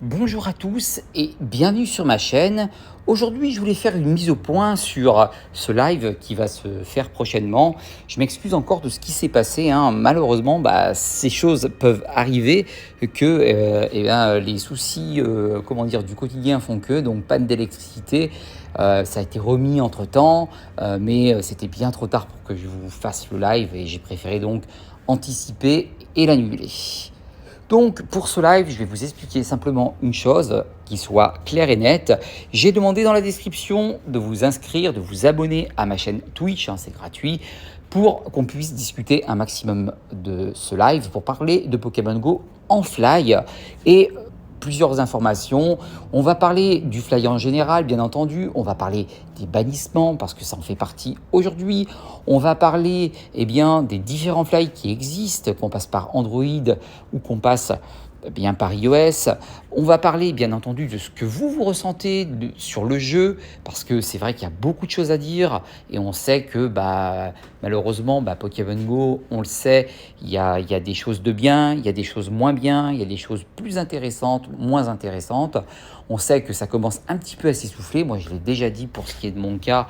Bonjour à tous et bienvenue sur ma chaîne. Aujourd'hui, je voulais faire une mise au point sur ce live qui va se faire prochainement. Je m'excuse encore de ce qui s'est passé, hein. Malheureusement, ces choses peuvent arriver que les soucis comment dire, du quotidien font que, donc panne d'électricité. Ça a été remis entre-temps, mais c'était bien trop tard pour que je vous fasse le live et j'ai préféré donc anticiper et l'annuler. Donc pour ce live, je vais vous expliquer simplement une chose qui soit claire et nette. J'ai demandé dans la description de vous inscrire, de vous abonner à ma chaîne Twitch, hein, c'est gratuit, pour qu'on puisse discuter un maximum de ce live, pour parler de Pokémon Go en fly et plusieurs informations. On va parler du fly en général, bien entendu. On va parler des bannissements parce que ça en fait partie aujourd'hui. On va parler des différents fly qui existent, qu'on passe par Android ou qu'on passe par iOS. On va parler bien entendu de ce que vous ressentez sur le jeu parce que c'est vrai qu'il y a beaucoup de choses à dire et on sait que malheureusement Pokémon Go, on le sait, il y a des choses de bien, il y a des choses moins bien, il y a des choses plus intéressantes, moins intéressantes. On sait que ça commence un petit peu à s'essouffler. Moi, je l'ai déjà dit pour ce qui est de mon cas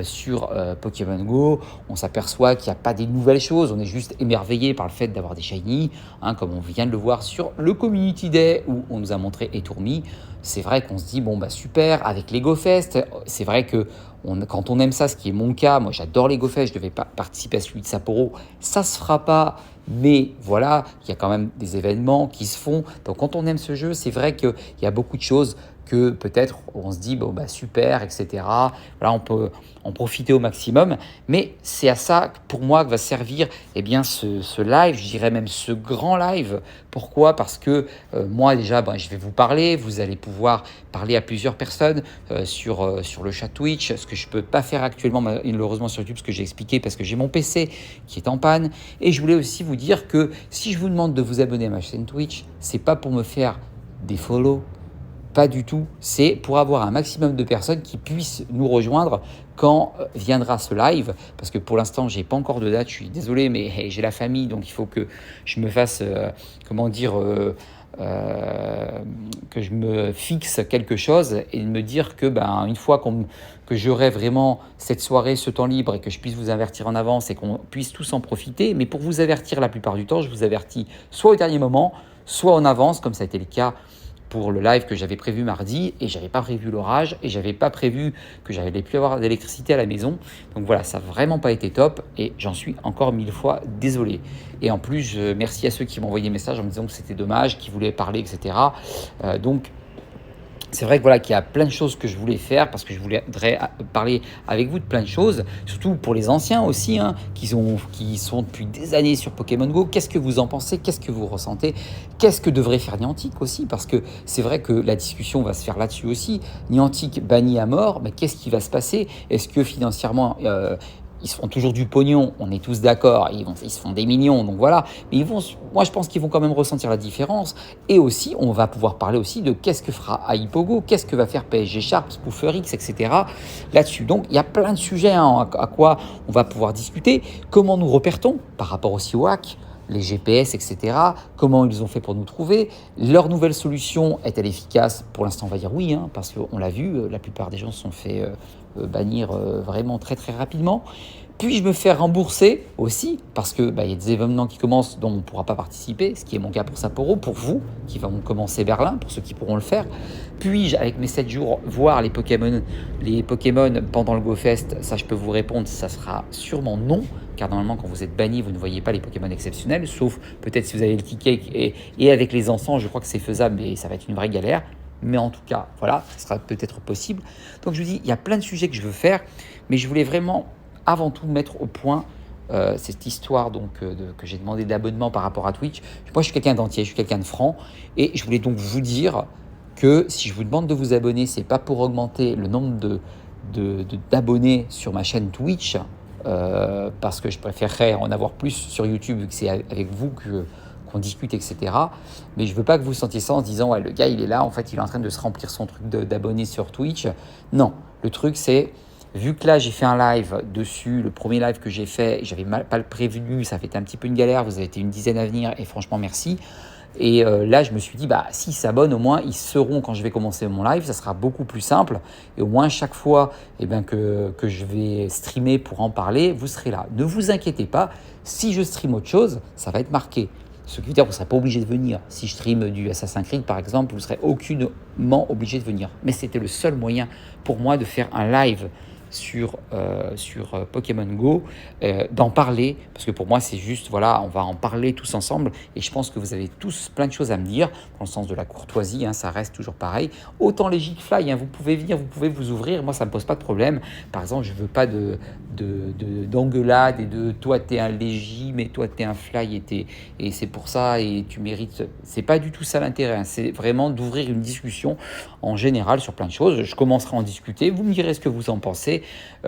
sur Pokémon Go. On s'aperçoit qu'il n'y a pas des nouvelles choses. On est juste émerveillé par le fait d'avoir des shiny, hein, comme on vient de le voir sur le Community Day où on nous a montré Etourmi. C'est vrai qu'on se dit, super, avec Lego Fest, c'est vrai que quand on aime ça, ce qui est mon cas, moi j'adore Lego Fest, je devais pas participer à celui de Sapporo, ça se fera pas. Mais voilà, il y a quand même des événements qui se font. Donc quand on aime ce jeu, c'est vrai qu'il y a beaucoup de choses que peut-être on se dit super, etc. Voilà, on peut en profiter au maximum. Mais c'est à ça pour moi que va servir ce live, je dirais même ce grand live. Pourquoi ? Parce que moi déjà, je vais vous parler, vous allez pouvoir parler à plusieurs personnes sur le chat Twitch, ce que je ne peux pas faire actuellement malheureusement sur YouTube, ce que j'ai expliqué parce que j'ai mon PC qui est en panne. Et je voulais aussi vous dire que si je vous demande de vous abonner à ma chaîne Twitch, c'est pas pour me faire des follow, pas du tout. C'est pour avoir un maximum de personnes qui puissent nous rejoindre quand viendra ce live. Parce que pour l'instant, j'ai pas encore de date. Je suis désolé, mais j'ai la famille, donc il faut que je me fasse, que je me fixe quelque chose et de me dire que une fois que j'aurai vraiment cette soirée, ce temps libre et que je puisse vous avertir en avance et qu'on puisse tous en profiter. Mais pour vous avertir la plupart du temps, je vous avertis soit au dernier moment, soit en avance, comme ça a été le cas pour le live que j'avais prévu mardi et j'avais pas prévu l'orage et j'avais pas prévu que j'allais plus avoir d'électricité à la maison. Donc voilà, ça n'a vraiment pas été top et j'en suis encore 1000 fois désolé. Et en plus, merci à ceux qui m'ont envoyé des messages en me disant que c'était dommage, qu'ils voulaient parler, etc. Donc c'est vrai que voilà, qu'il y a plein de choses que je voulais faire parce que je voudrais parler avec vous de plein de choses, surtout pour les anciens aussi, hein, qui sont depuis des années sur Pokémon Go. Qu'est-ce que vous en pensez? Qu'est-ce que vous ressentez? Qu'est-ce que devrait faire Niantic aussi? Parce que c'est vrai que la discussion va se faire là-dessus aussi. Niantic banni à mort, mais qu'est-ce qui va se passer? Est-ce que financièrement ils se font toujours du pognon, on est tous d'accord, ils se font des millions, donc voilà. Mais moi je pense qu'ils vont quand même ressentir la différence. Et aussi, on va pouvoir parler aussi de qu'est-ce que fera Aipogo, qu'est-ce que va faire PSG Sharp, Spooferix, etc. là-dessus. Donc il y a plein de sujets à quoi on va pouvoir discuter. Comment nous repère-t-on par rapport aussi au hack, les GPS, etc. Comment ils ont fait pour nous trouver? Leur nouvelle solution est-elle efficace? Pour l'instant, on va dire oui, hein, parce qu'on l'a vu, la plupart des gens se sont fait bannir vraiment très très rapidement. Puis-je me faire rembourser aussi, parce que y a des événements qui commencent dont on ne pourra pas participer, ce qui est mon cas pour Sapporo, pour vous, qui vont commencer Berlin, pour ceux qui pourront le faire. Puis-je, avec mes 7 jours, voir les Pokémon pendant le GoFest? Ça, je peux vous répondre, ça sera sûrement non, car normalement, quand vous êtes banni, vous ne voyez pas les Pokémon exceptionnels, sauf peut-être si vous avez le ticket et avec les encens, je crois que c'est faisable, mais ça va être une vraie galère. Mais en tout cas, voilà, ça sera peut-être possible. Donc je vous dis, il y a plein de sujets que je veux faire, mais je voulais vraiment avant tout mettre au point cette histoire que j'ai demandé d'abonnement par rapport à Twitch. Moi, je suis quelqu'un d'entier, je suis quelqu'un de franc, et je voulais donc vous dire que si je vous demande de vous abonner, c'est pas pour augmenter le nombre d'abonnés sur ma chaîne Twitch, parce que je préférerais en avoir plus sur YouTube vu que c'est avec vous qu'on discute, etc. Mais je veux pas que vous sentiez ça en se disant ouais, le gars il est là, en fait il est en train de se remplir son truc d'abonnés sur Twitch. Non, le truc c'est, vu que là j'ai fait un live dessus, le premier live que j'ai fait, j'avais pas le prévenu, ça fait un petit peu une galère, vous avez été une dizaine à venir et franchement merci. Et là, je me suis dit, bah, s'ils s'abonnent, au moins, ils seront quand je vais commencer mon live. Ça sera beaucoup plus simple. Et au moins, chaque fois que je vais streamer pour en parler, vous serez là. Ne vous inquiétez pas, si je stream autre chose, ça va être marqué. Ce qui veut dire que vous ne serez pas obligé de venir. Si je stream du Assassin's Creed, par exemple, vous ne serez aucunement obligé de venir. Mais c'était le seul moyen pour moi de faire un live sur Pokémon Go, d'en parler, parce que pour moi c'est juste, voilà, on va en parler tous ensemble, et je pense que vous avez tous plein de choses à me dire, dans le sens de la courtoisie, ça reste toujours pareil. Autant les Gigfly, vous pouvez venir, vous pouvez vous ouvrir, moi ça ne me pose pas de problème. Par exemple, je ne veux pas d'engueulade et de toi t'es un Légi, mais toi t'es un Fly, et c'est pour ça, et tu mérites. C'est pas du tout ça l'intérêt, c'est vraiment d'ouvrir une discussion en général sur plein de choses. Je commencerai à en discuter, vous me direz ce que vous en pensez.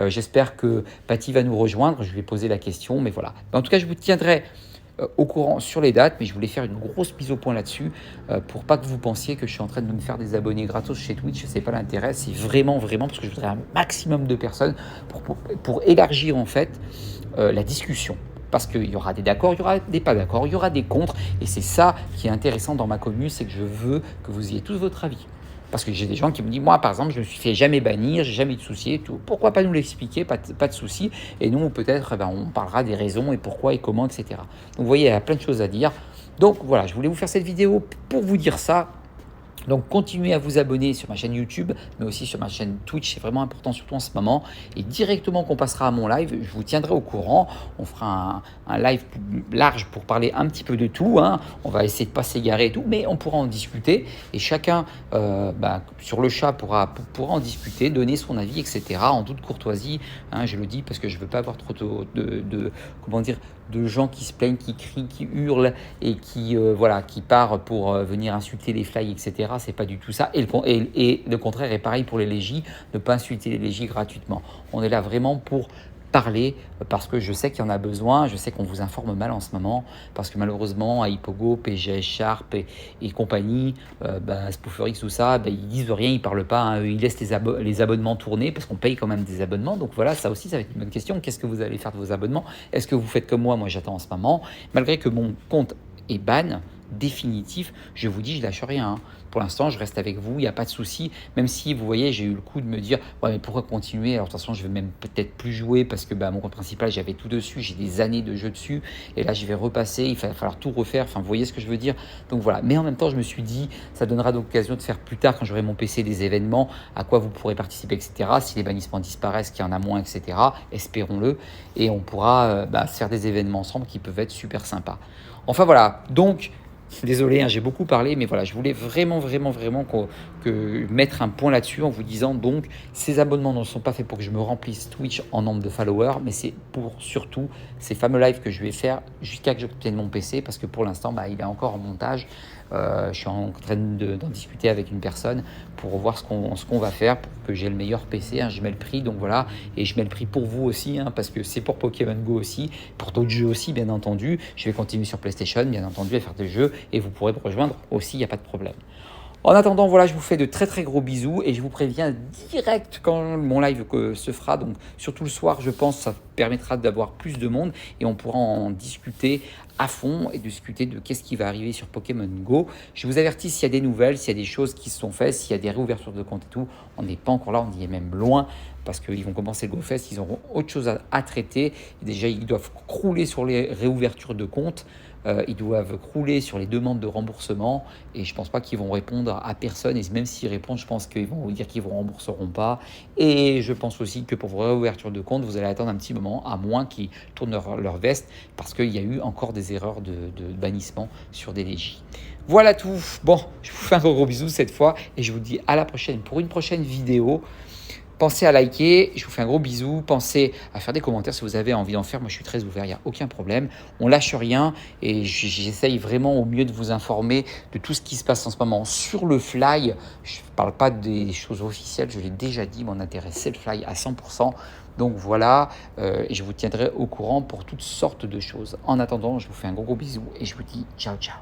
J'espère que Patty va nous rejoindre, je lui ai posé la question, mais voilà. En tout cas, je vous tiendrai au courant sur les dates, mais je voulais faire une grosse mise au point là-dessus pour pas que vous pensiez que je suis en train de me faire des abonnés gratos chez Twitch. C'est pas l'intérêt, c'est vraiment parce que je voudrais un maximum de personnes pour élargir en fait la discussion. Parce qu'il y aura des d'accord, il y aura des pas d'accord, il y aura des contre, et c'est ça qui est intéressant dans ma commune, c'est que je veux que vous ayez tous votre avis. Parce que j'ai des gens qui me disent, moi par exemple, je me suis fait jamais bannir, j'ai jamais eu de soucis et tout. Pourquoi pas nous l'expliquer, pas de soucis. Et nous, peut-être, on parlera des raisons et pourquoi et comment, etc. Donc vous voyez, il y a plein de choses à dire. Donc voilà, je voulais vous faire cette vidéo pour vous dire ça. Donc continuez à vous abonner sur ma chaîne YouTube, mais aussi sur ma chaîne Twitch, c'est vraiment important, surtout en ce moment. Et directement qu'on passera à mon live, je vous tiendrai au courant. On fera un live large pour parler un petit peu de tout. On va essayer de ne pas s'égarer et tout, mais on pourra en discuter. Et chacun, sur le chat, pourra en discuter, donner son avis, etc. En toute courtoisie. Je le dis parce que je ne veux pas avoir trop de gens qui se plaignent, qui crient, qui hurlent et qui partent pour venir insulter les fly, etc. C'est pas du tout ça. Et le contraire est pareil pour les légis, ne pas insulter les légis gratuitement. On est là vraiment pour parler, parce que je sais qu'il y en a besoin, je sais qu'on vous informe mal en ce moment, parce que malheureusement à Hippogo, PGS Sharp et compagnie, Spooferix, tout ça, ils disent rien, ils parlent pas, ils laissent les abonnements tourner, parce qu'on paye quand même des abonnements. Donc voilà, ça aussi ça va être une bonne question. Qu'est-ce que vous allez faire de vos abonnements? Est-ce que vous faites comme moi j'attends en ce moment, malgré que mon compte est ban définitif, je vous dis, je lâche rien. Pour l'instant, je reste avec vous, il n'y a pas de souci. Même si, vous voyez, j'ai eu le coup de me dire, ouais, mais pourquoi continuer? Alors, de toute façon, je vais même peut-être plus jouer parce que mon compte principal, j'avais tout dessus, j'ai des années de jeu dessus. Et là, je vais repasser, il va falloir tout refaire. Enfin, vous voyez ce que je veux dire? Donc voilà. Mais en même temps, je me suis dit, ça donnera l'occasion de faire plus tard, quand j'aurai mon PC, des événements à quoi vous pourrez participer, etc. Si les bannissements disparaissent, qu'il y en a moins, etc. Espérons-le. Et on pourra se faire des événements ensemble qui peuvent être super sympas. Enfin voilà. Donc, désolé, j'ai beaucoup parlé, mais voilà, je voulais vraiment que mettre un point là-dessus en vous disant donc ces abonnements ne sont pas faits pour que je me remplisse Twitch en nombre de followers, mais c'est pour surtout ces fameux lives que je vais faire jusqu'à que j'obtienne mon PC, parce que pour l'instant, il est encore en montage. Je suis en train d'en discuter avec une personne pour voir ce qu'on va faire pour que j'ai le meilleur PC. Je mets le prix, donc voilà, et je mets le prix pour vous aussi, parce que c'est pour Pokémon Go aussi, pour d'autres jeux aussi, bien entendu. Je vais continuer sur PlayStation, bien entendu, à faire des jeux, et vous pourrez me rejoindre aussi, il n'y a pas de problème. En attendant, voilà, je vous fais de très gros bisous et je vous préviens direct quand mon live se fera. Donc surtout le soir, je pense, ça permettra d'avoir plus de monde et on pourra en discuter à fond et discuter de qu'est-ce qui va arriver sur Pokémon Go. Je vous avertis s'il y a des nouvelles, s'il y a des choses qui se sont faites, s'il y a des réouvertures de compte et tout. On n'est pas encore là, on y est même loin parce qu'ils vont commencer le GoFest, ils auront autre chose à traiter. Et déjà, ils doivent crouler sur les réouvertures de compte. Ils doivent crouler sur les demandes de remboursement et je ne pense pas qu'ils vont répondre à personne, et même s'ils répondent, je pense qu'ils vont vous dire qu'ils ne vous rembourseront pas. Et je pense aussi que pour vos réouvertures de compte, vous allez attendre un petit moment, à moins qu'ils tournent leur veste, parce qu'il y a eu encore des erreurs de bannissement sur des légis. Voilà tout. Bon, je vous fais un gros bisou cette fois et je vous dis à la prochaine pour une prochaine vidéo. Pensez à liker, je vous fais un gros bisou. Pensez à faire des commentaires si vous avez envie d'en faire. Moi, je suis très ouvert, il n'y a aucun problème. On lâche rien et j'essaye vraiment au mieux de vous informer de tout ce qui se passe en ce moment sur le fly. Je ne parle pas des choses officielles, je l'ai déjà dit, mon intérêt, c'est le fly à 100%. Donc voilà, et je vous tiendrai au courant pour toutes sortes de choses. En attendant, je vous fais un gros bisou et je vous dis ciao, ciao.